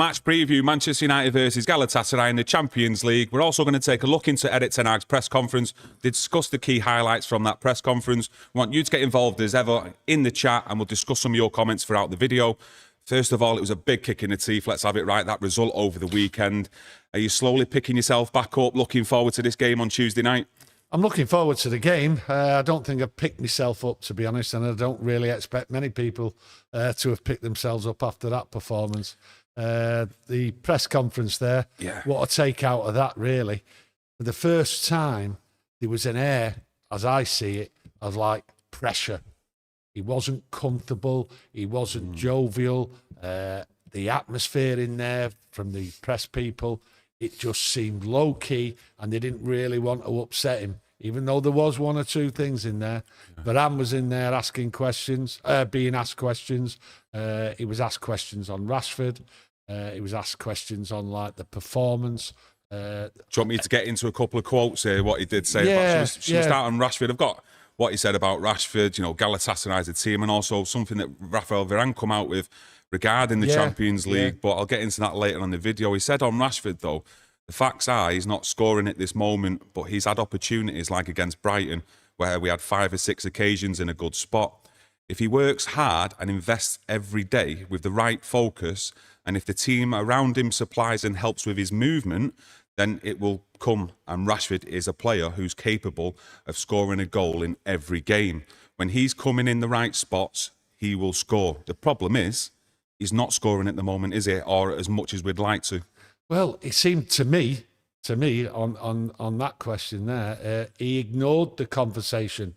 Match preview, Manchester United versus Galatasaray in the Champions League. We're also going to take a look into Erik Ten Hag's press conference, discuss the key highlights from that press conference. We want you to get involved as ever in the chat, and we'll discuss some of your comments throughout the video. First of all, it was a big kick in the teeth. Let's have it right. That result over the weekend. Are you slowly picking yourself back up, looking forward to this game on Tuesday night? I'm looking forward to the game. I don't think I've picked myself up, to be honest, and I don't really expect many people to have picked themselves up after that performance. The press conference there, what a take out of that, really. For the first time, there was an air, as I see it, of like pressure. He wasn't comfortable, he wasn't jovial. The atmosphere in there from the press people, it just seemed low-key, and they didn't really want to upset him, even though there was one or two things in there. Varane was in there asking questions, being asked questions. He was asked questions on Rashford. He was asked questions on, like, the performance. Do you want me to get into a couple of quotes here, what he did say? Should we start on Rashford? I've got what he said about Rashford, you know, Galatasaray's a team, and also something that Raphael Varane come out with regarding the Champions League, but I'll get into that later on the video. He said on Rashford, though, the facts are he's not scoring at this moment, but he's had opportunities like against Brighton, where we had 5 or 6 occasions in a good spot. If he works hard and invests every day with the right focus, and if the team around him supplies and helps with his movement, then it will come. And Rashford is a player who's capable of scoring a goal in every game. When he's coming in the right spots, he will score. The problem is, he's not scoring at the moment, is he? Or as much as we'd like to. Well, it seemed to me on that question there, he ignored the conversation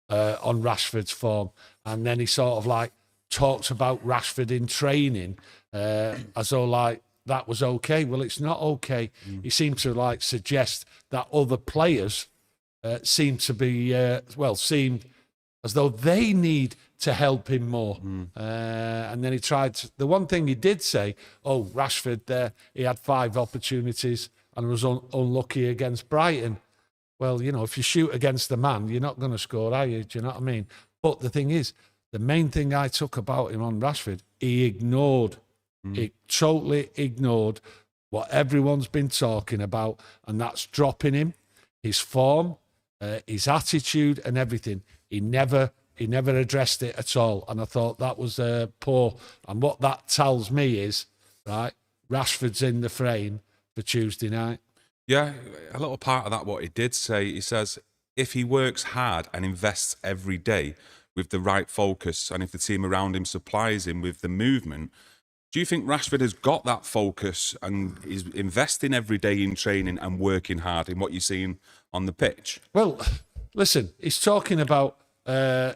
on Rashford's form, and then he sort of like talked about Rashford in training as though like that was okay. Well, it's not okay. He seemed to like suggest that other players seemed to be seemed as though they need to help him more. And then he tried the one thing he did say, Rashford there, he had 5 opportunities and was unlucky against Brighton. Well, you know, if you shoot against the man, you're not going to score, are you? Do you know what I mean? But the thing is, the main thing I took about him on Rashford, he ignored. He totally ignored what everyone's been talking about, and that's dropping him, his form, his attitude and everything. He never addressed it at all, and I thought that was poor. And what that tells me is, right, Rashford's in the frame for Tuesday night. Yeah, a little part of that, what he did say, he says, if he works hard and invests every day with the right focus, and if the team around him supplies him with the movement, do you think Rashford has got that focus and is investing every day in training and working hard in what you're seeing on the pitch? Well, listen, he's talking about the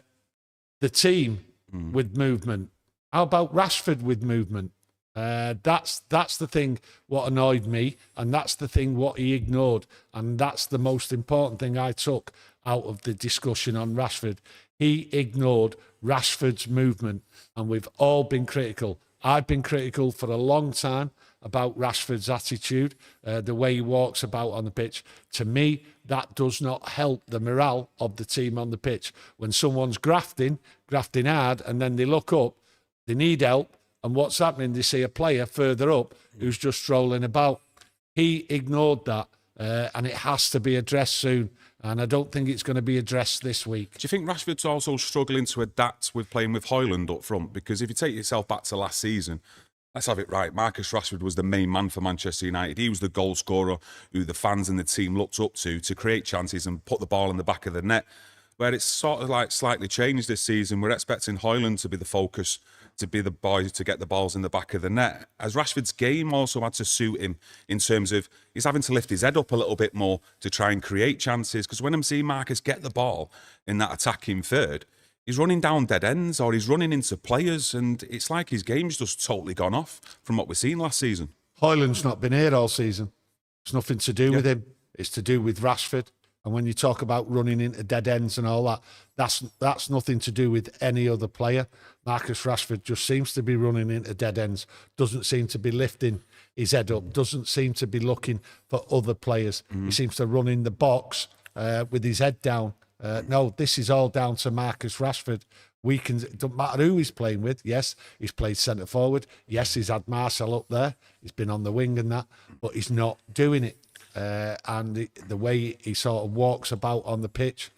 team with movement. How about Rashford with movement? That's the thing what annoyed me, and that's the thing what he ignored, and that's the most important thing I took out of the discussion on Rashford. He ignored Rashford's movement, and we've all been critical. I've been critical for a long time about Rashford's attitude, the way he walks about on the pitch. To me, that does not help the morale of the team on the pitch. When someone's grafting hard, and then they look up, they need help, and what's happening? They see a player further up who's just strolling about. He ignored that, and it has to be addressed soon. And I don't think it's going to be addressed this week. Do you think Rashford's also struggling to adapt with playing with Højlund up front? Because if you take yourself back to last season, let's have it right, Marcus Rashford was the main man for Manchester United. He was the goal scorer who the fans and the team looked up to create chances and put the ball in the back of the net. Where it's sort of like slightly changed this season. We're expecting Højlund to be the focus, to be the boy to get the balls in the back of the net. Has Rashford's game also had to suit him in terms of he's having to lift his head up a little bit more to try and create chances? Because when I'm seeing Marcus get the ball in that attacking third, he's running down dead ends or he's running into players, and it's like his game's just totally gone off from what we've seen last season. Højlund's not been here all season. It's nothing to do with him. It's to do with Rashford. And when you talk about running into dead ends and all that, that's nothing to do with any other player. Marcus Rashford just seems to be running into dead ends, doesn't seem to be lifting his head up, doesn't seem to be looking for other players. He seems to run in the box with his head down. No, this is all down to Marcus Rashford. It doesn't matter who he's playing with. Yes, he's played centre forward. Yes, he's had Marcel up there. He's been on the wing and that, but he's not doing it. And the way he sort of walks about on the pitch,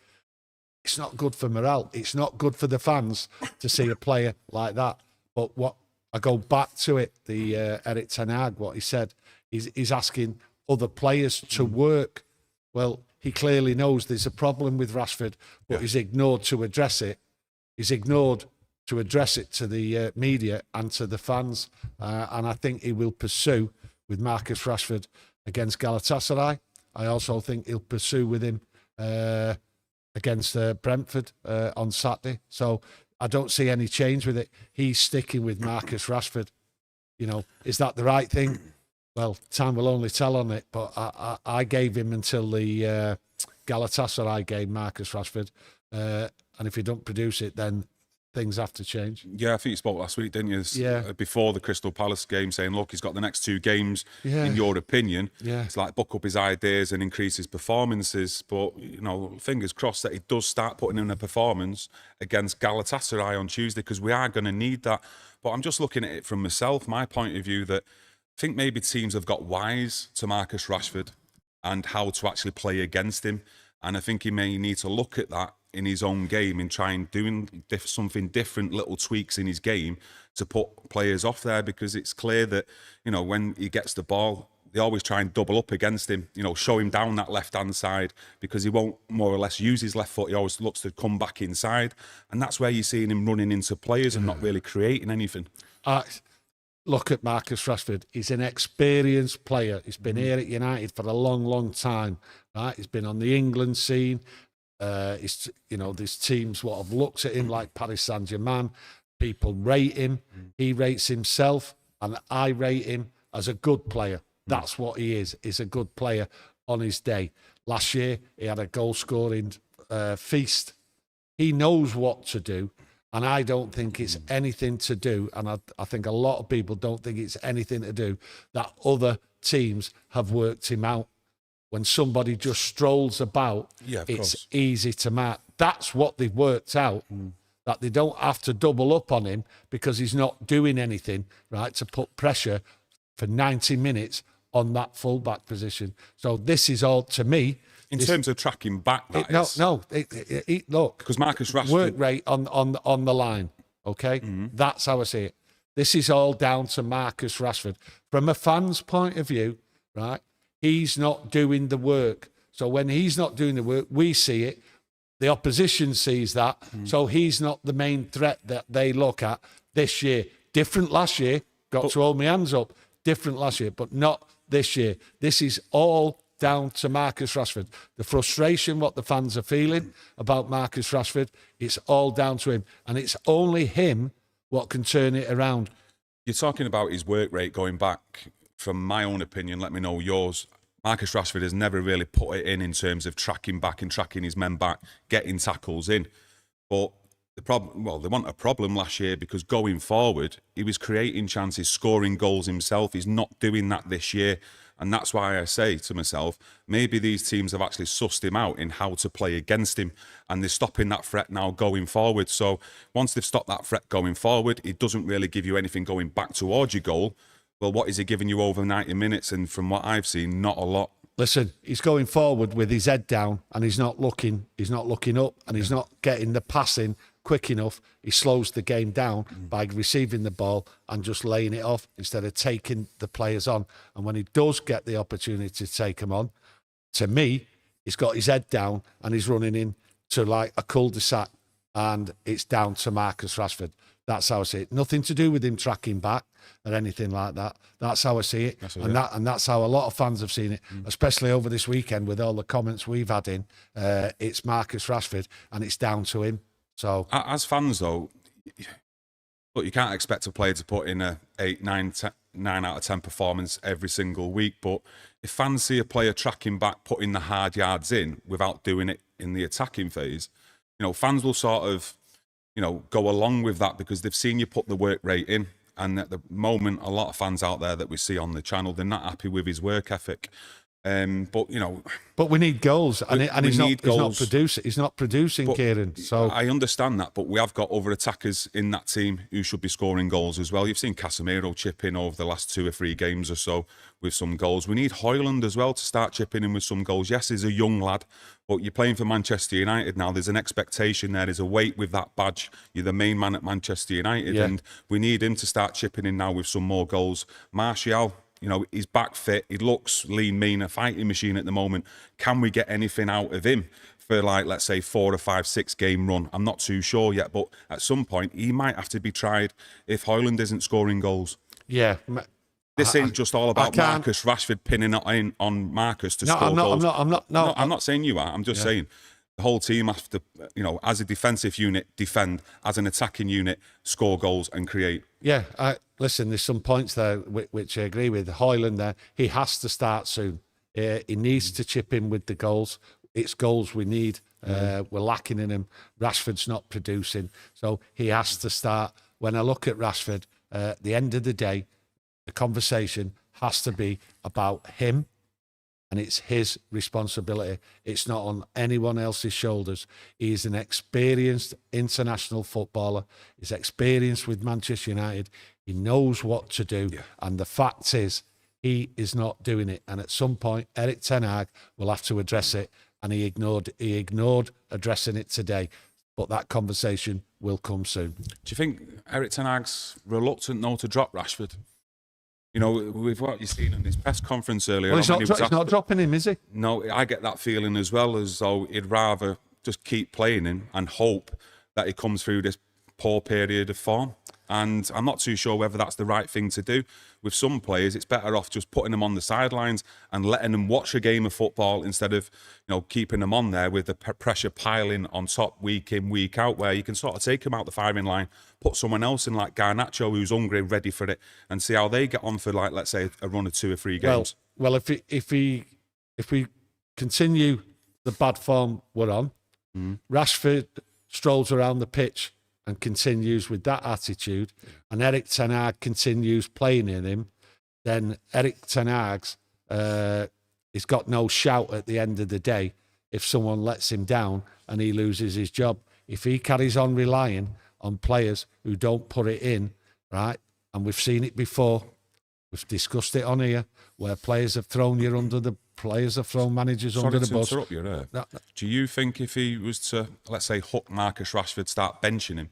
it's not good for morale. It's not good for the fans to see a player like that. But what I go back to it, the Erik ten Hag, what he said, he's asking other players to work. Well, he clearly knows there's a problem with Rashford, but he's ignored to address it. He's ignored to address it to the media and to the fans. And I think he will pursue with Marcus Rashford against Galatasaray. I also think he'll pursue with him against Brentford on Saturday. So I don't see any change with it. He's sticking with Marcus Rashford. You know, is that the right thing? Well, time will only tell on it. But I gave him until the Galatasaray game, Marcus Rashford. And if he don't produce it, then things have to change. Yeah, I think you spoke last week, didn't you? Yeah. Before the Crystal Palace game, saying, look, he's got the next 2 games, in your opinion. Yeah. It's like buck up his ideas and increase his performances. But, you know, fingers crossed that he does start putting in a performance against Galatasaray on Tuesday, because we are going to need that. But I'm just looking at it from myself, my point of view, that I think maybe teams have got wise to Marcus Rashford and how to actually play against him. And I think he may need to look at that in his own game and try and doing something different, little tweaks in his game to put players off there, because it's clear that, you know, when he gets the ball, they always try and double up against him, you know, show him down that left-hand side, because he won't more or less use his left foot. He always looks to come back inside. And that's where you're seeing him running into players and not really creating anything. Look at Marcus Rashford. He's an experienced player. He's been here at United for a long, long time. Right? He's been on the England scene. There's teams what have looked at him like Paris Saint-Germain. People rate him. He rates himself, and I rate him as a good player. That's what he is. He's a good player on his day. Last year, he had a goal-scoring feast. He knows what to do, and I don't think it's anything to do, and I think a lot of people don't think it's anything to do, that other teams have worked him out. When somebody just strolls about, it's easy to mark. That's what they've worked out, that they don't have to double up on him because he's not doing anything, right, to put pressure for 90 minutes on that fullback position. So this is all, to me... In terms of tracking back, look, because Marcus Rashford... work rate on the line, okay? That's how I see it. This is all down to Marcus Rashford. From a fan's point of view, right, he's not doing the work. So when he's not doing the work, we see it. The opposition sees that. So he's not the main threat that they look at this year. Different last year. Got to hold my hands up. Different last year, but not this year. This is all down to Marcus Rashford. The frustration, what the fans are feeling about Marcus Rashford, it's all down to him. And it's only him what can turn it around. You're talking about his work rate going back. From my own opinion, let me know yours. Marcus Rashford has never really put it in terms of tracking back and tracking his men back, getting tackles in. But the problem, well, they want a problem last year, because going forward, he was creating chances, scoring goals himself. He's not doing that this year. And that's why I say to myself, maybe these teams have actually sussed him out in how to play against him, and they're stopping that threat now going forward. So once they've stopped that threat going forward, it doesn't really give you anything going back towards your goal. Well, what is he giving you over 90 minutes? And from what I've seen, not a lot. Listen, he's going forward with his head down, and he's not looking up, and he's not getting the passing quick enough. He slows the game down by receiving the ball and just laying it off instead of taking the players on. And when he does get the opportunity to take them on, to me, he's got his head down and he's running into like a cul-de-sac, and it's down to Marcus Rashford. That's how I see it. Nothing to do with him tracking back or anything like that. That's how I see it. And that's how a lot of fans have seen it, especially over this weekend with all the comments we've had in. It's Marcus Rashford, and it's down to him. So, as fans, though, look, you can't expect a player to put in a 9 out of 10 performance every single week. But if fans see a player tracking back, putting the hard yards in without doing it in the attacking phase, you know, fans will sort of, you know, go along with that because they've seen you put the work rate in. And at the moment, a lot of fans out there that we see on the channel, they're not happy with his work ethic. But you know, but we need goals, and he's not producing. He's not producing, but Kieron. So I understand that, but we have got other attackers in that team who should be scoring goals as well. You've seen Casemiro chip in over the last 2 or 3 games or so with some goals. We need Højlund as well to start chipping in with some goals. Yes, he's a young lad, but you're playing for Manchester United now. There's an expectation there. There's a weight with that badge. You're the main man at Manchester United, and we need him to start chipping in now with some more goals. Martial, you know, he's back fit. He looks lean, mean, a fighting machine at the moment. Can we get anything out of him for, like, let's say 4 or 5, 6 game run? I'm not too sure yet, but at some point he might have to be tried if Højlund isn't scoring goals. Yeah. This ain't just all about Marcus Rashford pinning it in on Marcus to score goals. I'm not saying you are. I'm just saying the whole team have to, you know, as a defensive unit, defend, as an attacking unit, score goals and create. Yeah, listen, there's some points there which I agree with. Højlund there, he has to start soon. He needs to chip in with the goals. It's goals we need. We're lacking in him. Rashford's not producing, so he has to start. When I look at Rashford, at the end of the day, the conversation has to be about him, and it's his responsibility. It's not on anyone else's shoulders. He's an experienced international footballer. He's experienced with Manchester United. He knows what to do. Yeah. And the fact is, he is not doing it. And at some point, Erik ten Hag will have to address it. And he ignored addressing it today. But that conversation will come soon. Do you think Erik ten Hag's reluctant now to drop Rashford? You know, with what you've seen in his press conference earlier. Well, he's not dropping him, is he? No, I get that feeling as well, as though he'd rather just keep playing him and hope that he comes through this poor period of form. And I'm not too sure whether that's the right thing to do. With some players, it's better off just putting them on the sidelines and letting them watch a game of football instead of, you know, keeping them on there with the pressure piling on top week in, week out, where you can sort of take them out the firing line, put someone else in like Garnacho who's hungry, ready for it, and see how they get on for, like, let's say, a run of 2 or 3 games. Well, if we continue the bad form we're on, Rashford strolls around the pitch and continues with that attitude, and Erik ten Hag continues playing in him, then Erik ten Hag's he's got no shout at the end of the day if someone lets him down and he loses his job. If he carries on relying on players who don't put it in, right, and we've seen it before, we've discussed it on here, where players have thrown managers under the bus. Interrupt you there. Do you think if he was to, let's say, hook Marcus Rashford, start benching him,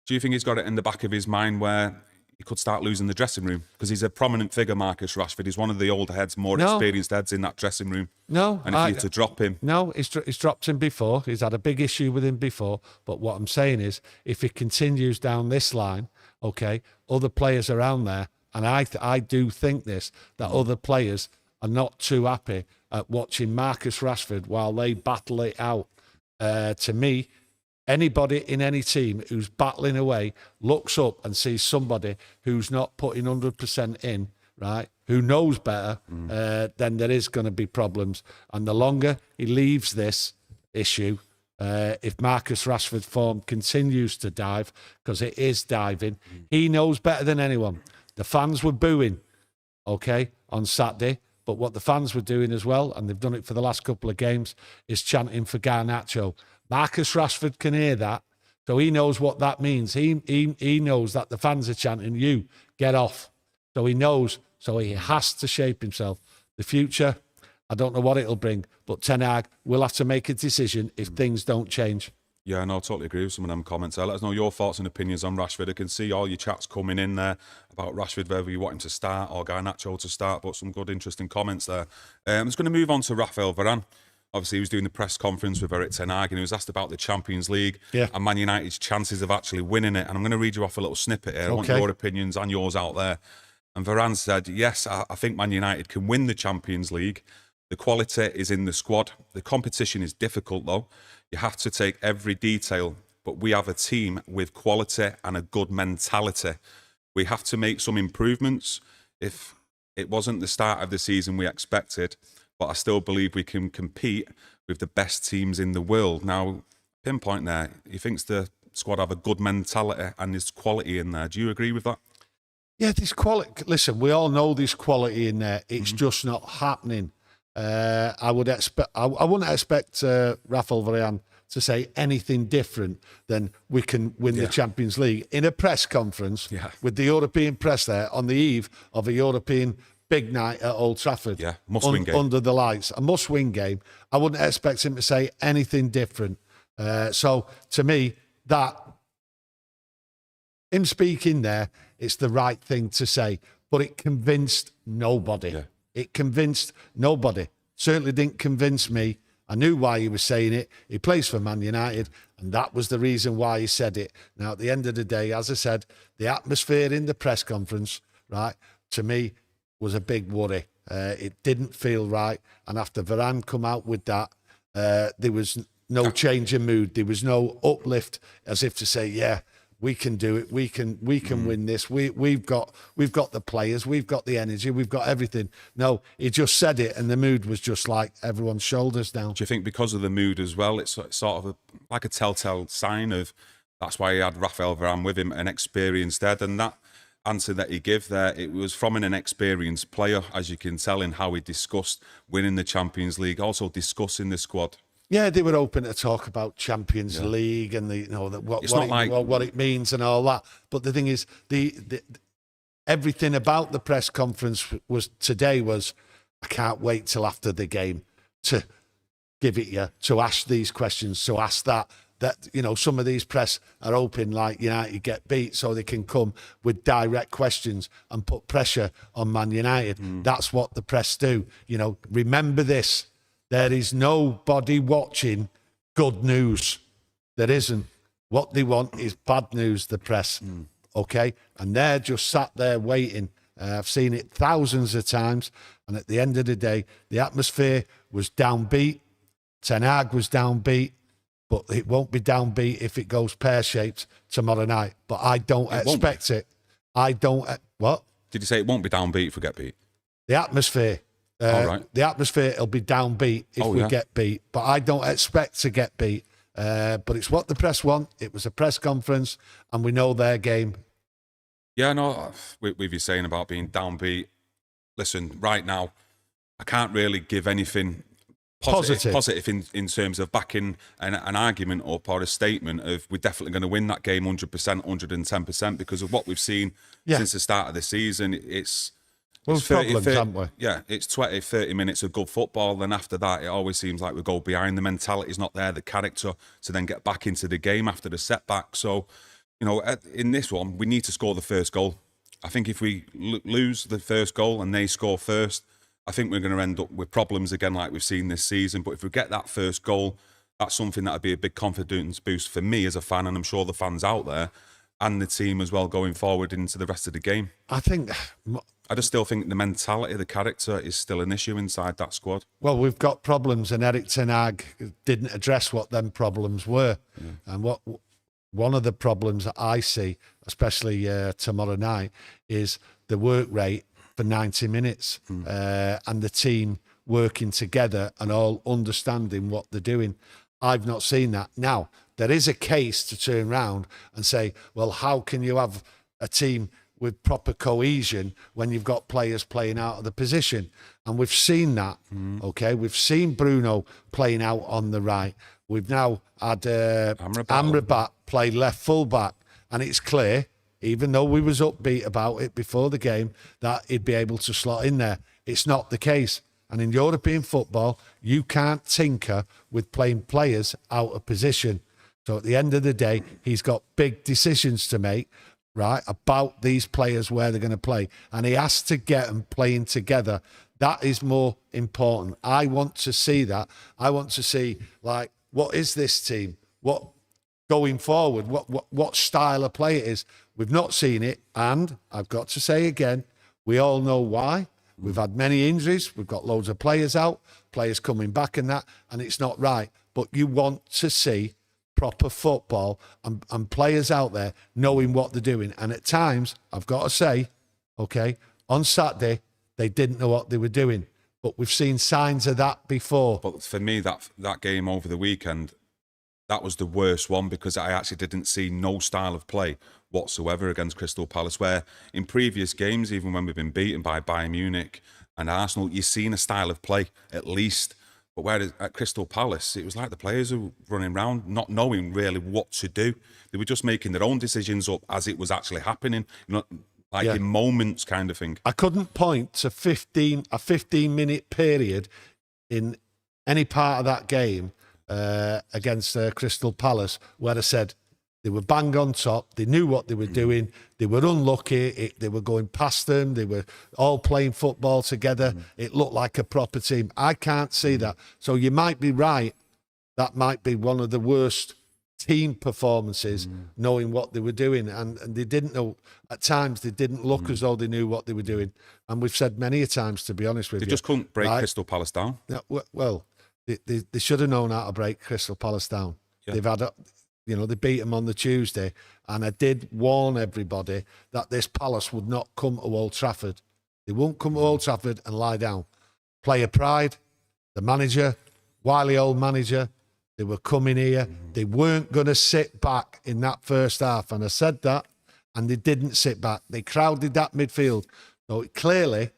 do you think he's got it in the back of his mind where he could start losing the dressing room? Because he's a prominent figure, Marcus Rashford. He's one of the older heads, more experienced heads in that dressing room. No. And if you to drop him... No, he's dropped him before. He's had a big issue with him before. But what I'm saying is, if he continues down this line, okay, other players around there, and I do think this, that other players are not too happy at watching Marcus Rashford while they battle it out. To me, anybody in any team who's battling away looks up and sees somebody who's not putting 100% in, right, who knows better, then there is going to be problems. And the longer he leaves this issue, if Marcus Rashford's form continues to dive, because it is diving, he knows better than anyone. The fans were booing, okay, on Saturday, but what the fans were doing as well, and they've done it for the last couple of games, is chanting for Garnacho. Marcus Rashford can hear that, so he knows what that means. He knows that the fans are chanting, "You, get off." So he knows, so he has to shape himself. The future, I don't know what it'll bring, but Ten Hag will have to make a decision if things don't change. Yeah, no, I totally agree with some of them comments there. Let us know your thoughts and opinions on Rashford. I can see all your chats coming in there about Rashford, whether you want him to start or Garnacho to start, but some good, interesting comments there. I'm just going to move on to Raphael Varane. Obviously, he was doing the press conference with Erik ten Hag and he was asked about the Champions League and Man United's chances of actually winning it. And I'm going to read you off a little snippet here. I want your opinions and yours out there. And Varane said, yes, I think Man United can win the Champions League. The quality is in the squad. The competition is difficult, though. You have to take every detail. But we have a team with quality and a good mentality. We have to make some improvements. If it wasn't the start of the season we expected, but I still believe we can compete with the best teams in the world. Now, pinpoint there, he thinks the squad have a good mentality and there's quality in there. Do you agree with that? Yeah, there's quality. Listen, we all know there's quality in there. It's just not happening. I would expect. I wouldn't expect Raphael Varane to say anything different than we can win the Champions League in a press conference with the European press there on the eve of a European big night at Old Trafford. Yeah, must-win game. Under the lights. A must-win game. I wouldn't expect him to say anything different. So, to me, that, him speaking there, it's the right thing to say. But it convinced nobody. Yeah. It convinced nobody. Certainly didn't convince me. I knew why he was saying it. He plays for Man United, and that was the reason why he said it. Now, at the end of the day, as I said, the atmosphere in the press conference, right, to me, was a big worry. It didn't feel right. And after Varane come out with that, there was no change in mood. There was no uplift, as if to say, yeah, we can do it. We can win this. We've got the players. We've got the energy. We've got everything. No, he just said it, and the mood was just like everyone's shoulders down. Do you think because of the mood as well, it's sort of like a telltale sign of that's why he had Raphael Varane with him, an experienced head, and that answer that he gave there, it was from an experienced player, as you can tell in how he discussed winning the Champions League, also discussing the squad. Yeah, they were open to talk about Champions League and what it means and all that. But the thing is, the everything about the press conference today was, I can't wait till after the game to give it you, to ask these questions, to ask that. That, some of these press are open like United get beat, so they can come with direct questions and put pressure on Man United. That's what the press do. Remember this. There is nobody watching good news. There isn't. What they want is bad news, the press. Okay? And they're just sat there waiting. I've seen it thousands of times. And at the end of the day, the atmosphere was downbeat. Ten Hag was downbeat. But it won't be downbeat if it goes pear-shaped tomorrow night. But I don't expect it. I don't... What? Did you say it won't be downbeat if we get beat? The atmosphere... The atmosphere will be downbeat if we get beat, but I don't expect to get beat. But it's what the press want. It was a press conference, and we know their game. Yeah, no, with you saying about being downbeat, listen, right now, I can't really give anything positive in terms of backing an argument up or a statement of we're definitely going to win that game 100%, 110%, because of what we've seen since the start of the season. It's... Well, it's 30, problems, haven't we? Yeah, it's 20, 30 minutes of good football. Then after that, it always seems like we go behind. The mentality's not there, the character, to then get back into the game after the setback. So, in this one, we need to score the first goal. I think if we lose the first goal and they score first, I think we're going to end up with problems again like we've seen this season. But if we get that first goal, that's something that would be a big confidence boost for me as a fan, and I'm sure the fans out there, and the team as well going forward into the rest of the game. I just still think the mentality, the character is still an issue inside that squad. Well, we've got problems, and Erik Ten Hag didn't address what them problems were. And one of the problems that I see, especially tomorrow night, is the work rate for 90 minutes and the team working together and all understanding what they're doing. I've not seen that. Now, there is a case to turn around and say, well, how can you have a team with proper cohesion when you've got players playing out of the position? And we've seen that, okay? We've seen Bruno playing out on the right. We've now had Amrabat play left full-back, and it's clear, even though we was upbeat about it before the game, that he'd be able to slot in there. It's not the case. And in European football, you can't tinker with playing players out of position. So at the end of the day, he's got big decisions to make, right, about these players, where they're going to play. And he has to get them playing together. That is more important. I want to see that. I want to see, like, what is this team? What going forward? What style of play it is? We've not seen it. And I've got to say again, we all know why. We've had many injuries. We've got loads of players out, players coming back and that, and it's not right. But you want to see proper football and players out there knowing what they're doing. And at times, I've got to say, okay, on Saturday, they didn't know what they were doing. But we've seen signs of that before. But for me, that game over the weekend, that was the worst one, because I actually didn't see no style of play whatsoever against Crystal Palace, where in previous games, even when we've been beaten by Bayern Munich, And Arsenal, you've seen a style of play at least. But whereas at Crystal Palace, it was like the players were running around, not knowing really what to do. They were just making their own decisions up as it was actually happening, like in moments kind of thing. I couldn't point to a 15-minute period in any part of that game against Crystal Palace where I said they were bang on top, they knew what they were doing, they were unlucky, they were going past them, they were all playing football together, it looked like a proper team. I can't see that. So you might be right, that might be one of the worst team performances, knowing what they were doing. And they didn't know, at times they didn't look as though they knew what they were doing. And we've said many a times, to be honest with you. They just couldn't break Crystal Palace down. Well, they should have known how to break Crystal Palace down. Yeah. They've had they beat them on the Tuesday, and I did warn everybody that this Palace would not come to Old Trafford. They won't come to Old Trafford and lie down. Player pride, the manager, wily old manager, they were coming here. They weren't going to sit back in that first half, and I said that, and they didn't sit back. They crowded that midfield. So clearly,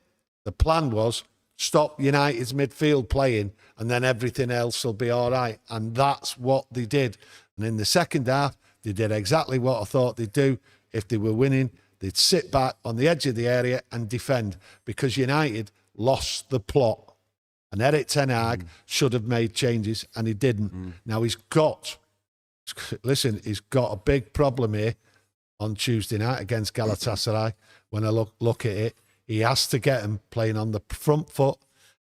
the plan was stop United's midfield playing, and then everything else will be all right. And that's what they did. And in the second half, they did exactly what I thought they'd do. If they were winning, they'd sit back on the edge of the area and defend, because United lost the plot. And Erik Ten Hag should have made changes, and he didn't. Now he's got a big problem here on Tuesday night against Galatasaray. When I look at it, he has to get them playing on the front foot,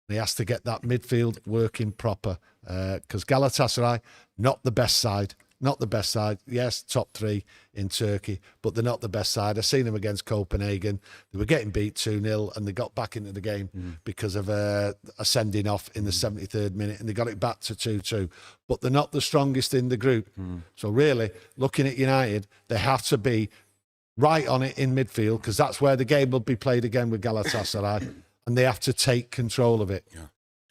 and he has to get that midfield working proper, because Galatasaray, not the best side. Not the best side. Yes, top 3 in Turkey, but they're not the best side. I've seen them against Copenhagen. They were getting beat 2-0, and they got back into the game because of a sending off in the 73rd minute, and they got it back to 2-2. But they're not the strongest in the group. So really, looking at United, they have to be right on it in midfield, because that's where the game will be played again with Galatasaray, and they have to take control of it. Yeah.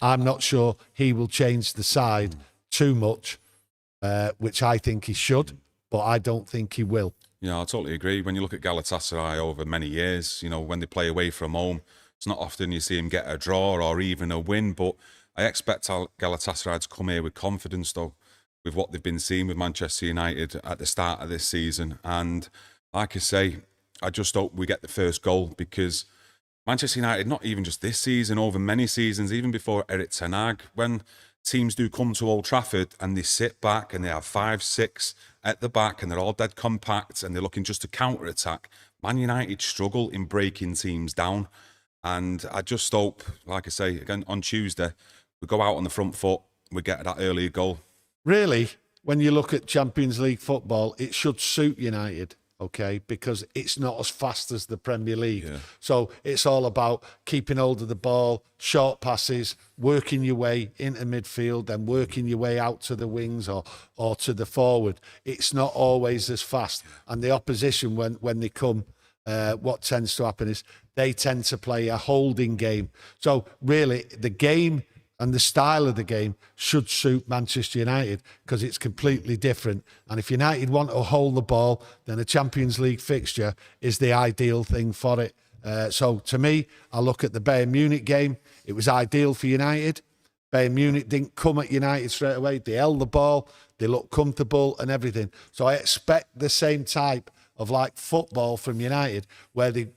I'm not sure he will change the side too much, which I think he should, but I don't think he will. Yeah, I totally agree. When you look at Galatasaray over many years, when they play away from home, it's not often you see him get a draw or even a win, but I expect Galatasaray to come here with confidence, though, with what they've been seeing with Manchester United at the start of this season. And like I say, I just hope we get the first goal, because Manchester United, not even just this season, over many seasons, even before Erik Ten Hag, when teams do come to Old Trafford and they sit back and they have 5-6 at the back and they're all dead compact and they're looking just to counter-attack, Man United struggle in breaking teams down. And I just hope, like I say, again, on Tuesday, we go out on the front foot, we get that early goal. Really, when you look at Champions League football, it should suit United. Okay, because it's not as fast as the Premier League. Yeah. So it's all about keeping hold of the ball, short passes, working your way into midfield, then working your way out to the wings or to the forward. It's not always as fast. And the opposition, when they come, what tends to happen is they tend to play a holding game. So really, the game and the style of the game should suit Manchester United, because it's completely different. And if United want to hold the ball, then a Champions League fixture is the ideal thing for it. So to me, I look at the Bayern Munich game. It was ideal for United. Bayern Munich didn't come at United straight away. They held the ball. They looked comfortable and everything. So I expect the same type of football from United, where they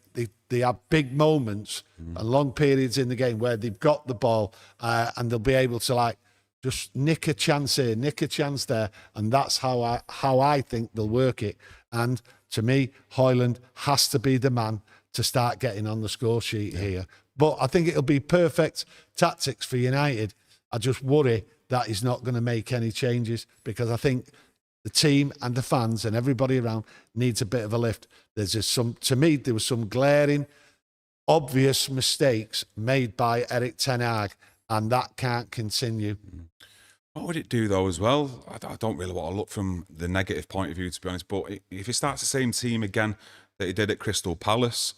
have big moments and long periods in the game where they've got the ball and they'll be able to just nick a chance here, nick a chance there, and that's how I think they'll work it. And to me, Højlund has to be the man to start getting on the score sheet here. But I think it'll be perfect tactics for United. I just worry that he's not going to make any changes, because I think the team and the fans and everybody around needs a bit of a lift. To me, there was some glaring, obvious mistakes made by Erik Ten Hag, and that can't continue. What would it do, though, as well? I don't really want to look from the negative point of view, to be honest, but if he starts the same team again that he did at Crystal Palace,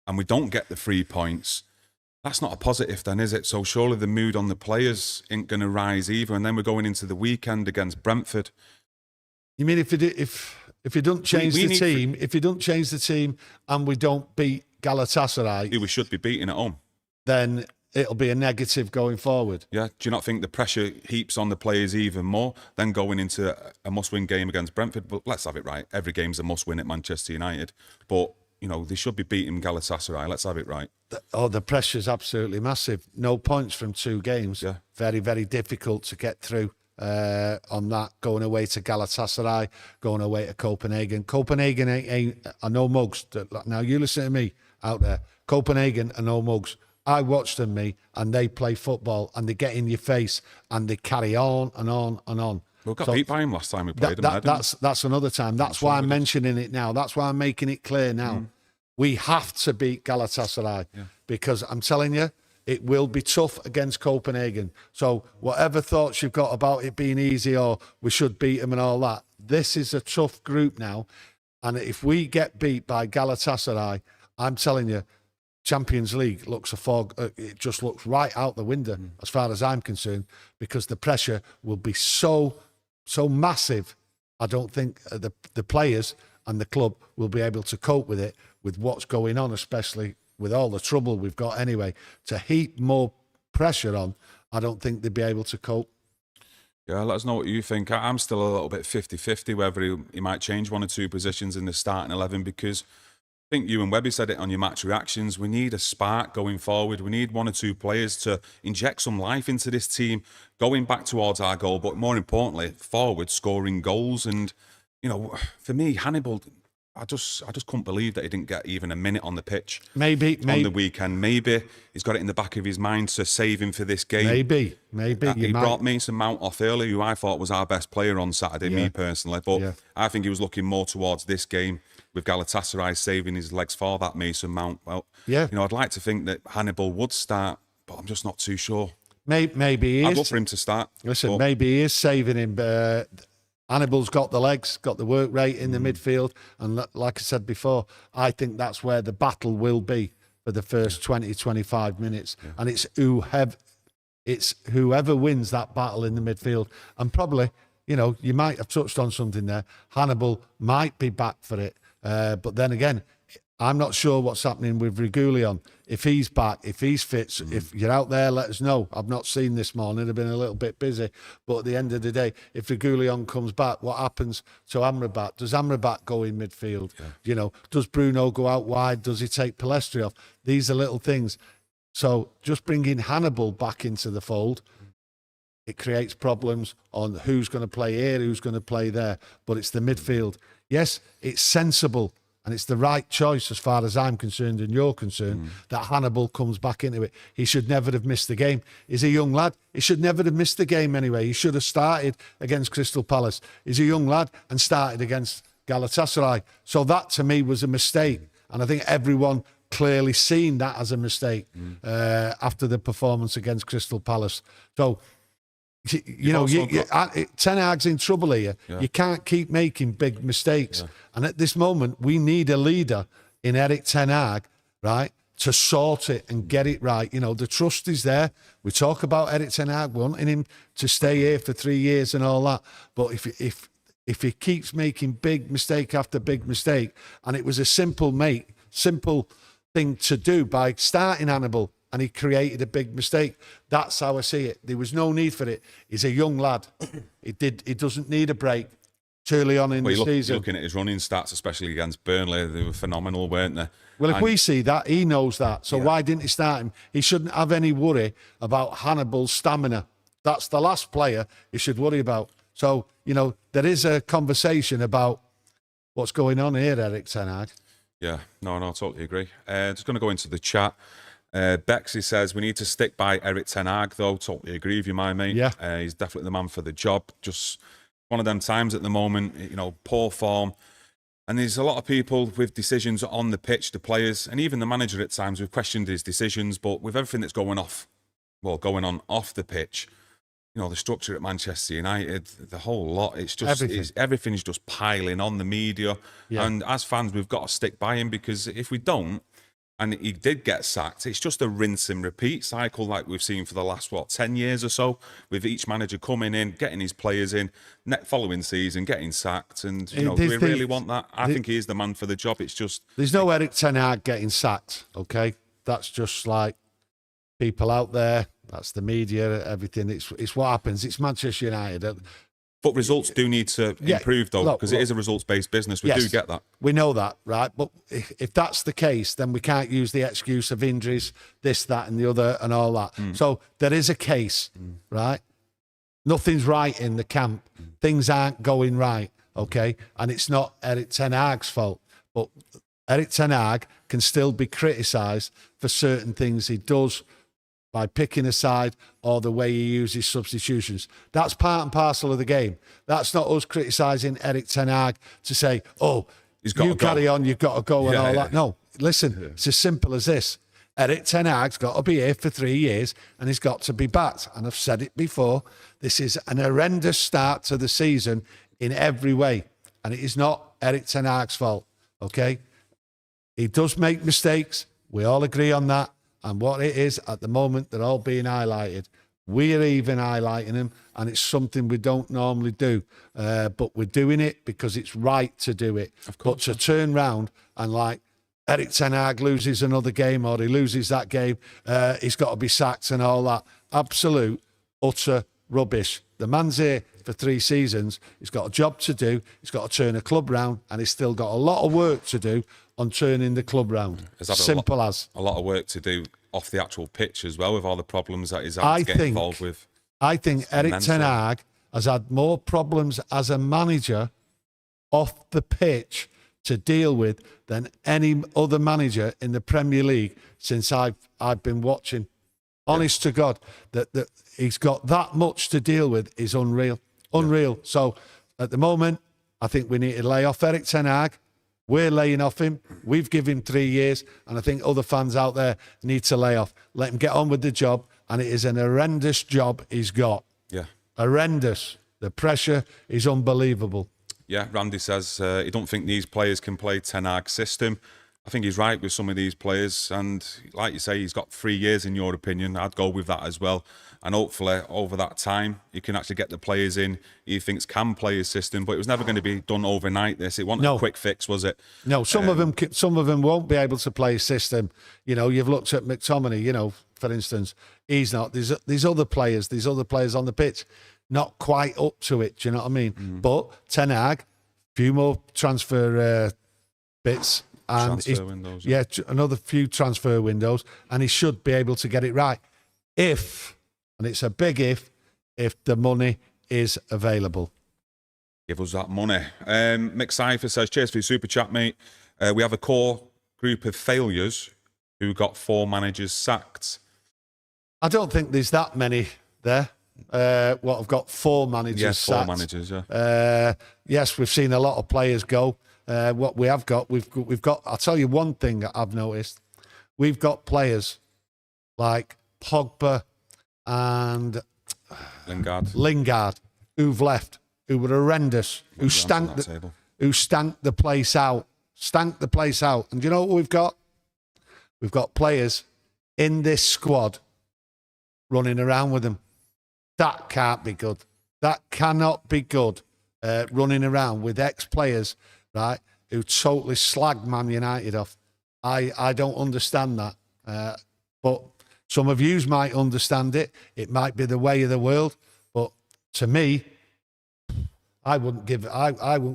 and we don't get the 3 points, that's not a positive then, is it? So surely the mood on the players ain't going to rise either, and then we're going into the weekend against Brentford. You mean if you don't change the team, if you don't change the team and we don't beat Galatasaray, we should be beating at home. then it'll be a negative going forward. Yeah. Do you not think the pressure heaps on the players even more than going into a must-win game against Brentford? But let's have it right. Every game's a must-win at Manchester United. But, you know, they should be beating Galatasaray. Let's have it right. The pressure's absolutely massive. No points from 2 games. Yeah. Very, very difficult to get through on that. Going away to Galatasaray, going away to Copenhagen. Copenhagen are no mugs. Now, you listen to me out there. Copenhagen are no mugs. I watch them, and they play football, and they get in your face, and they carry on and on and on. We got beat by him last time we played him. That's another time. That's why I'm mentioning it now. That's why I'm making it clear now. We have to beat Galatasaray because I'm telling you, it will be tough against Copenhagen. So whatever thoughts you've got about it being easy or we should beat them and all that, this is a tough group now. And if we get beat by Galatasaray, I'm telling you, Champions League looks a fog. It just looks right out the window as far as I'm concerned, because the pressure will be so massive. I don't think the players and the club will be able to cope with it, with what's going on, especially with all the trouble we've got anyway. To heap more pressure on, I don't think they'd be able to cope. Yeah, let us know what you think. I'm still a little bit 50-50 whether he might change 1 or 2 positions in the starting 11, because I think you and Webby said it on your match reactions. We need a spark going forward. We need 1 or 2 players to inject some life into this team, going back towards our goal, but more importantly, forward, scoring goals. And, you know, for me, Hannibal, I just couldn't believe that he didn't get even a minute on the pitch. Maybe on the weekend. Maybe he's got it in the back of his mind to save him for this game. Maybe. He brought Mason Mount off early, who I thought was our best player on Saturday, me personally. But I think he was looking more towards this game, with Galatasaray saving his legs for that Mason Mount. Well, you know, I'd like to think that Hannibal would start, but I'm just not too sure. Maybe he is. I'd love for him to start. Listen, maybe he is saving him. Hannibal's got the legs, got the work rate in the midfield. And like I said before, I think that's where the battle will be for the first 20, 25 minutes. Yeah. And it's whoever wins that battle in the midfield. And probably, you know, you might have touched on something there. Hannibal might be back for it. But then again, I'm not sure what's happening with Regulion. If he's back, if he's fit, if you're out there, let us know. I've not seen this morning. I've been a little bit busy. But at the end of the day, if Regulion comes back, what happens to Amrabat? Does Amrabat go in midfield? Yeah. You know, does Bruno go out wide? Does he take Palestri off? These are little things. So just bringing Hannibal back into the fold, it creates problems on who's going to play here, who's going to play there. But it's the midfield. Yes, it's sensible and it's the right choice as far as I'm concerned and you're concerned that Hannibal comes back into it. He should never have missed the game. He's a young lad. He should never have missed the game anyway. He should have started against Crystal Palace. He's a young lad and started against Galatasaray. So that to me was a mistake. And I think everyone clearly seen that as a mistake after the performance against Crystal Palace. So, you know, Ten Hag's in trouble here. Yeah. You can't keep making big mistakes. Yeah. And at this moment, we need a leader in Erik Ten Hag, right, to sort it and get it right. You know, the trust is there. We talk about Erik Ten Hag wanting him to stay here for 3 years and all that. But if he keeps making big mistake after big mistake, and it was a simple thing to do by starting Hannibal, and he created a big mistake. That's how I see it. There was no need for it. He's a young lad. He doesn't need a break early on in the season. Looking at his running stats, especially against Burnley, they were phenomenal, weren't they? Well, if we see that, he knows that. So why didn't he start him? He shouldn't have any worry about Hannibal's stamina. That's the last player he should worry about. So, you know, there is a conversation about what's going on here, Erik Ten Hag. Yeah, no, I totally agree. Just going to go into the chat. Bexy says, we need to stick by Erik Ten Hag, though. Totally agree with you, my mate. Yeah. He's definitely the man for the job. Just one of them times at the moment, you know, poor form. And there's a lot of people with decisions on the pitch, the players, and even the manager at times, we've questioned his decisions. But with everything that's going on off the pitch, you know, the structure at Manchester United, the whole lot, it's just everything is just piling on the media. Yeah. And as fans, we've got to stick by him, because if we don't, and he did get sacked, it's just a rinse and repeat cycle like we've seen for the last, 10 years or so, with each manager coming in, getting his players in, following season, getting sacked. And, you know, do we really want that? I think he is the man for the job. It's just... There's no Erik Ten Hag getting sacked, okay? That's just like people out there. That's the media, everything. It's what happens. It's Manchester United. But results do need to improve, though, because it is a results-based business. We do get that. We know that, right? But if that's the case, then we can't use the excuse of injuries, this, that, and the other, and all that. So there is a case, right? Nothing's right in the camp. Things aren't going right, okay? And it's not Erik ten Hag's fault. But Erik ten Hag can still be criticised for certain things he does by picking a side or the way he uses substitutions. That's part and parcel of the game. That's not us criticising Erik ten Hag to say, oh, you carry on, you've got to go and all that. No, listen, it's as simple as this. Erik ten Hag's got to be here for 3 years and he's got to be backed. And I've said it before, this is an horrendous start to the season in every way. And it is not Erik ten Hag's fault, okay? He does make mistakes. We all agree on that. And what it is, at the moment, they're all being highlighted. We're even highlighting them, and it's something we don't normally do. But we're doing it because it's right to do it. Of course. But to turn round and like, Erik ten Hag loses another game or he loses that game, he's got to be sacked and all that. Absolute, utter rubbish. The man's here for 3 seasons. He's got a job to do. He's got to turn a club round, and he's still got a lot of work to do on turning the club round. Simple as. A lot of work to do off the actual pitch as well, with all the problems that he's had to get involved with. I think Erik ten Hag has had more problems as a manager off the pitch to deal with than any other manager in the Premier League since I've been watching. Honest to God, that he's got that much to deal with is unreal. Unreal. So at the moment, I think we need to lay off Erik ten Hag. We're laying off him. We've given him 3 years, and I think other fans out there need to lay off. Let him get on with the job, and it is an horrendous job he's got. Yeah. Horrendous. The pressure is unbelievable. Yeah, Randy says he don't think these players can play ten Hag's system. I think he's right with some of these players, and like you say, he's got 3 years in your opinion. I'd go with that as well. And hopefully, over that time, you can actually get the players in he thinks can play his system. But it was never going to be done overnight. It wasn't a quick fix, was it? No, some of them won't be able to play his system. You know, you've looked at McTominay. You know, for instance, he's not. There's other players on the pitch, not quite up to it. Do you know what I mean? But ten Hag, few more transfer bits. And transfer windows. Yeah, another few transfer windows, and he should be able to get it right. If, and it's a big if the money is available. Give us that money. Mick Cypher says, cheers for your super chat, mate. We have a core group of failures who got 4 managers sacked. I don't think there's that many there. I've got 4 managers sacked. 4 managers, yeah. Yes, we've seen a lot of players go. What we have got, we've got. I'll tell you one thing that I've noticed. We've got players like Pogba and Lingard who've left, who were horrendous, who stank the place out. And do you know what we've got? We've got players in this squad running around with them. That can't be good. That cannot be good. Running around with ex-players, right, who totally slagged Man United off. I don't understand that. But some of yous might understand it. It might be the way of the world. But to me, I wouldn't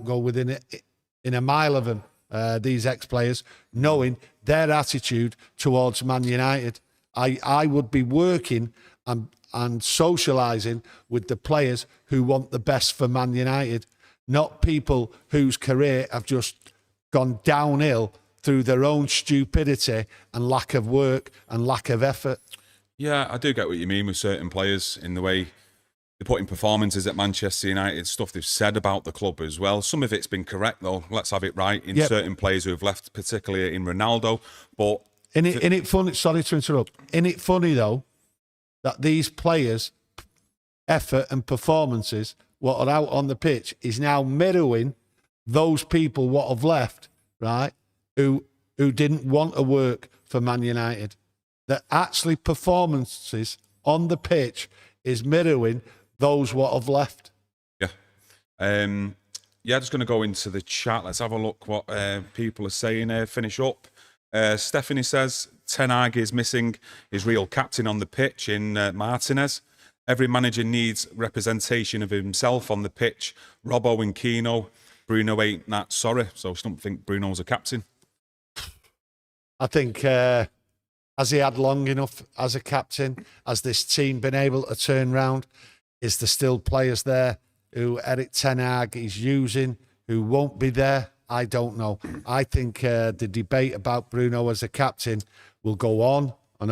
go within it in a mile of them, these ex-players, knowing their attitude towards Man United. I would be working and socialising with the players who want the best for Man United, not people whose career have just gone downhill through their own stupidity and lack of work and lack of effort. Yeah, I do get what you mean with certain players in the way they put in performances at Manchester United, stuff they've said about the club as well. Some of it's been correct, though. Let's have it right in certain players who have left, particularly in Ronaldo. But Isn't it funny? Sorry to interrupt. Isn't it funny, though, that these players' effort and performances, what are out on the pitch, is now mirroring those people what have left, right, who didn't want to work for Man United. That actually performances on the pitch is mirroring those what have left. Yeah. Just going to go into the chat. Let's have a look what people are saying here. Finish up. Stephanie says, Ten Hag is missing his real captain on the pitch in Martinez. Every manager needs representation of himself on the pitch. Robbo and Kino. Bruno ain't that sorry, so I just don't think Bruno's a captain. I think, has he had long enough as a captain? Has this team been able to turn round? Is there still players there who Erik Ten Hag is using who won't be there? I don't know. I think the debate about Bruno as a captain will go on, and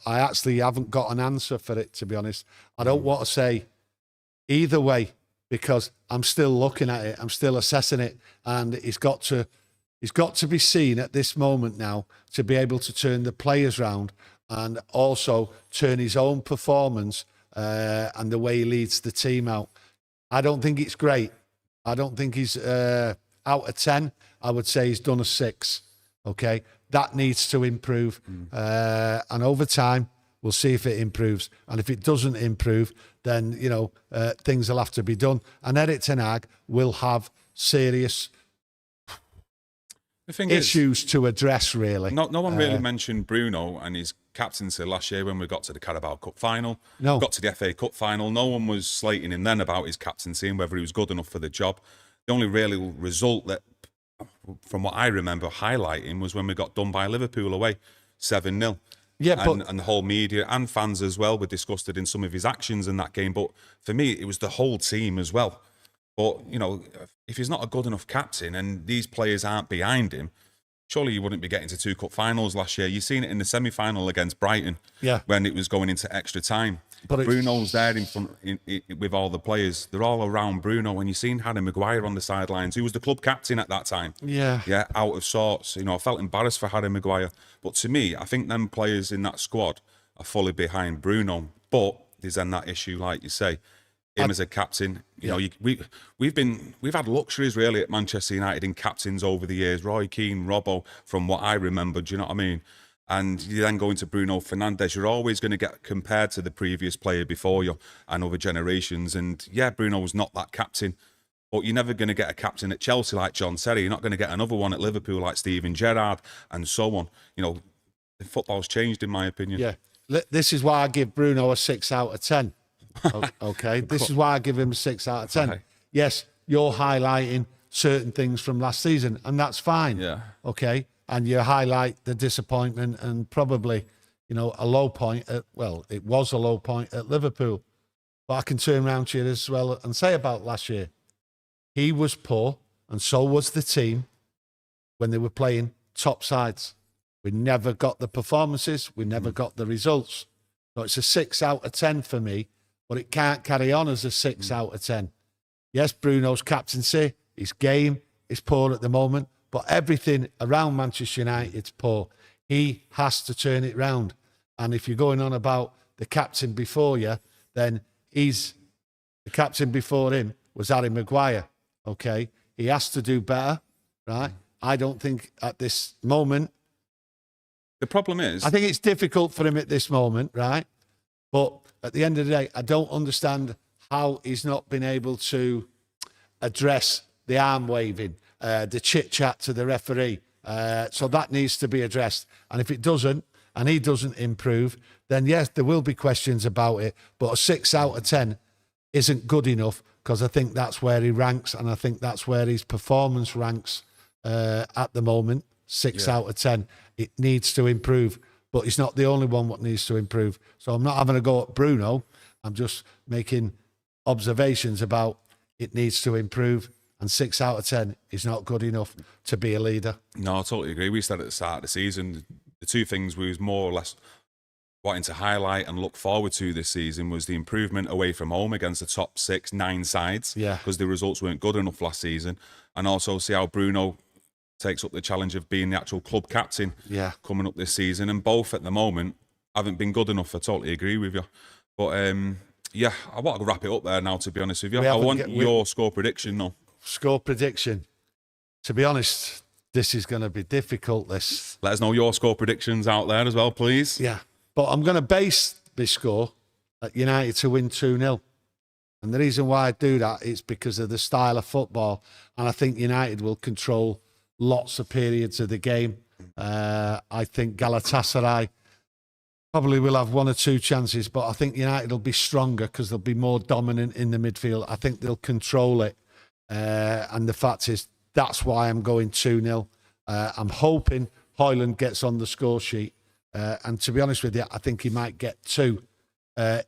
I actually haven't got an answer for it, to be honest. I don't want to say either way because I'm still looking at it. I'm still assessing it, and he's got to be seen at this moment now to be able to turn the players round and also turn his own performance and the way he leads the team out. I don't think it's great. I don't think he's out of 10. I would say he's done a 6. Okay, that needs to improve, and over time we'll see if it improves. And if it doesn't improve, then things will have to be done. And Erik Ten Hag will have serious issues to address. Really, no one really mentioned Bruno and his captaincy last year when we got to the Carabao Cup final. No, got to the FA Cup final. No one was slating him then about his captaincy and whether he was good enough for the job. The only really result that, from what I remember highlighting, was when we got done by Liverpool away, 7-0. Yeah, and the whole media and fans as well were disgusted in some of his actions in that game. But for me, it was the whole team as well. But, if he's not a good enough captain and these players aren't behind him, surely you wouldn't be getting to 2 cup finals last year. You've seen it in the semi-final against Brighton, when it was going into extra time. But Bruno's there in front with all the players. They're all around Bruno. And you've seen Harry Maguire on the sidelines, who was the club captain at that time. Yeah, out of sorts. I felt embarrassed for Harry Maguire. But to me, I think them players in that squad are fully behind Bruno. But there's then that issue, like you say, him as a captain. We've had luxuries really at Manchester United in captains over the years. Roy Keane, Robbo, from what I remember. Do you know what I mean? And you then go into Bruno Fernandes, you're always going to get compared to the previous player before you and other generations. And yeah, Bruno's not that captain, but you're never going to get a captain at Chelsea like John Terry. You're not going to get another one at Liverpool like Steven Gerrard and so on. The football's changed in my opinion. Yeah, this is why I give Bruno a 6 out of 10. Okay, this is why I give him a 6 out of 10. Okay. Yes, you're highlighting certain things from last season, and that's fine. Yeah. Okay. And you highlight the disappointment and probably, a low point it was a low point at Liverpool. But I can turn around to you as well and say about last year. He was poor, and so was the team when they were playing top sides. We never got the performances. We never got the results. So it's a 6 out of 10 for me, but it can't carry on as a 6 out of 10. Yes, Bruno's captaincy, his game is poor at the moment. But everything around Manchester United's poor. He has to turn it round. And if you're going on about the captain before you, then the captain before him was Harry Maguire. Okay? He has to do better, right? I don't think at this moment. The problem is, I think it's difficult for him at this moment, right? But at the end of the day, I don't understand how he's not been able to address the arm waving. The chit-chat to the referee. So that needs to be addressed. And if it doesn't, and he doesn't improve, then yes, there will be questions about it. But a 6 out of 10 isn't good enough because I think that's where he ranks and I think that's where his performance ranks at the moment. 6 out of 10. It needs to improve. But he's not the only one that needs to improve. So I'm not having a go at Bruno. I'm just making observations about it needs to improve. And 6 out of 10 is not good enough to be a leader. No, I totally agree. We said at the start of the season, the two things we was more or less wanting to highlight and look forward to this season was the improvement away from home against the top 6, 9 sides. Yeah. Because the results weren't good enough last season. And also see how Bruno takes up the challenge of being the actual club captain coming up this season. And both at the moment haven't been good enough. I totally agree with you. But I want to wrap it up there now, to be honest with you. I want your score prediction now. Score prediction. To be honest, this is going to be difficult, this. Let us know your score predictions out there as well, please. Yeah. But I'm going to base this score at United to win 2-0. And the reason why I do that is because of the style of football. And I think United will control lots of periods of the game. I think Galatasaray probably will have 1 or 2 chances, but I think United will be stronger because they'll be more dominant in the midfield. I think they'll control it. And the fact is, that's why I'm going 2-0. I'm hoping Højlund gets on the score sheet. And to be honest with you, I think he might get 2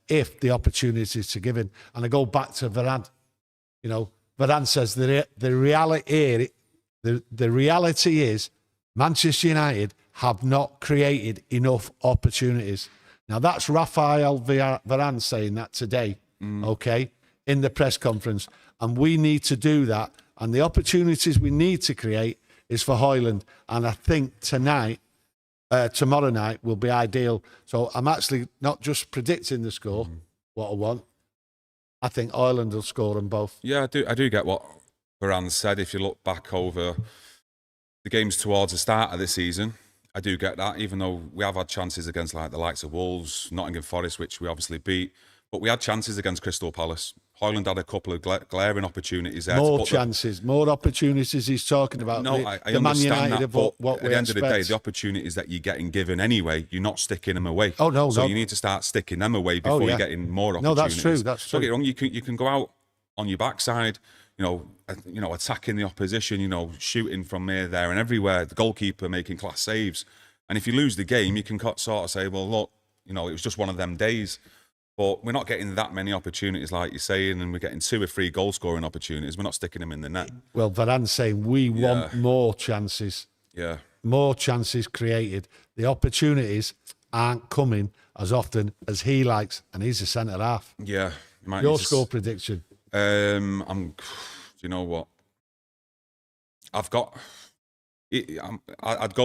if the opportunity is to give him. And I go back to Varane. You know, Varane says the reality is Manchester United have not created enough opportunities. Now, that's Raphael Varane saying that today, okay, in the press conference. And we need to do that. And the opportunities we need to create is for Højlund. And I think tomorrow night will be ideal. So I'm actually not just predicting the score, what I want. I think Højlund will score them both. Yeah, I do get what Varane said. If you look back over the games towards the start of the season, I do get that, even though we have had chances against like the likes of Wolves, Nottingham Forest, which we obviously beat, but we had chances against Crystal Palace. Højlund had a couple of glaring opportunities there. More chances, more opportunities he's talking about. No, I understand that, but at the end of the day, the opportunities that you're getting given anyway, you're not sticking them away. Oh, no, so you need to start sticking them away before you're getting more opportunities. No, that's true, that's true. Don't get me wrong, you can go out on your backside, you know, attacking the opposition, you know, shooting from there and everywhere, the goalkeeper making class saves. And if you lose the game, you can sort of say, well, look, you know, it was just one of them days. But we're not getting that many opportunities, like you're saying, and we're getting 2 or 3 goal-scoring opportunities. We're not sticking them in the net. Well, Varane's saying we want more chances. Yeah. More chances created. The opportunities aren't coming as often as he likes, and he's a centre-half. Yeah. Your score prediction? Do you know what? I'd go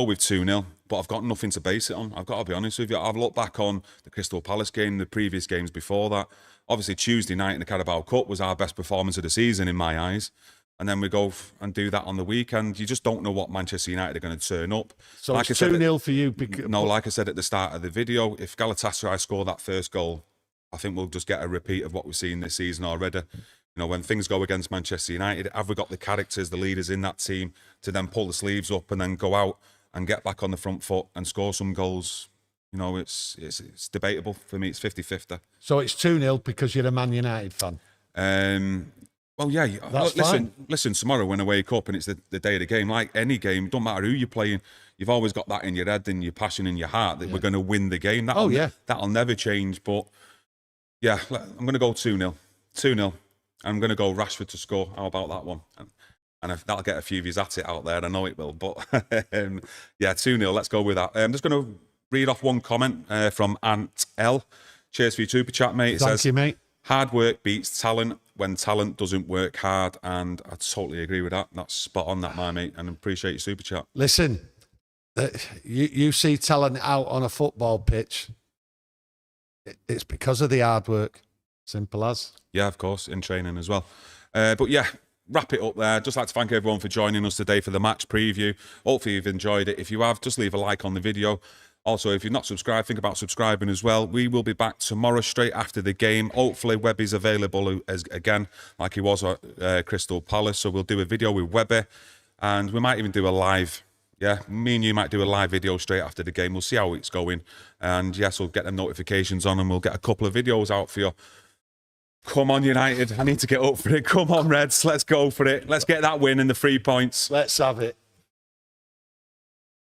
with 2-0, but I've got nothing to base it on. I've got to be honest with you. I've looked back on the Crystal Palace game, the previous games before that. Obviously, Tuesday night in the Carabao Cup was our best performance of the season in my eyes. And then we go and do that on the weekend. You just don't know what Manchester United are going to turn up. So like it's 2-0 for you? No, like I said at the start of the video, if Galatasaray score that first goal, I think we'll just get a repeat of what we've seen this season already. You know, when things go against Manchester United, have we got the characters, the leaders in that team to then pull the sleeves up and then go out and get back on the front foot and score some goals? You know, it's debatable. For me, it's 50-50. So it's 2-0 because you're a Man United fan? Well, yeah. That's listen, tomorrow when I wake up and it's the day of the game, like any game, don't matter who you're playing, you've always got that in your head and your passion in your heart that we're going to win the game. That'll never change. But, yeah, I'm going to go 2-0. 2-0. I'm going to go Rashford to score. How about that one? And if that'll get a few views at it out there. I know it will. But, yeah, 2-0. Let's go with that. I'm just going to read off one comment from Ant L. Cheers for your super chat, mate. Thank you, mate. Hard work beats talent when talent doesn't work hard. And I totally agree with that. That's spot on, that, my mate. And I appreciate your super chat. Listen, you see talent out on a football pitch. It's because of the hard work. Simple as. Yeah, of course, in training as well. But yeah, wrap it up there. Just like to thank everyone for joining us today for the match preview. Hopefully you've enjoyed it. If you have, just leave a like on the video. Also, if you're not subscribed, think about subscribing as well. We will be back tomorrow straight after the game. Hopefully Webby's available again, like he was at Crystal Palace. So we'll do a video with Webby, and we might even do a live. Yeah, me and you might do a live video straight after the game. We'll see how it's going. And yes, we'll get them notifications on and we'll get a couple of videos out for you. Come on, United. I need to get up for it. Come on, Reds. Let's go for it. Let's get that win and the 3 points. Let's have it.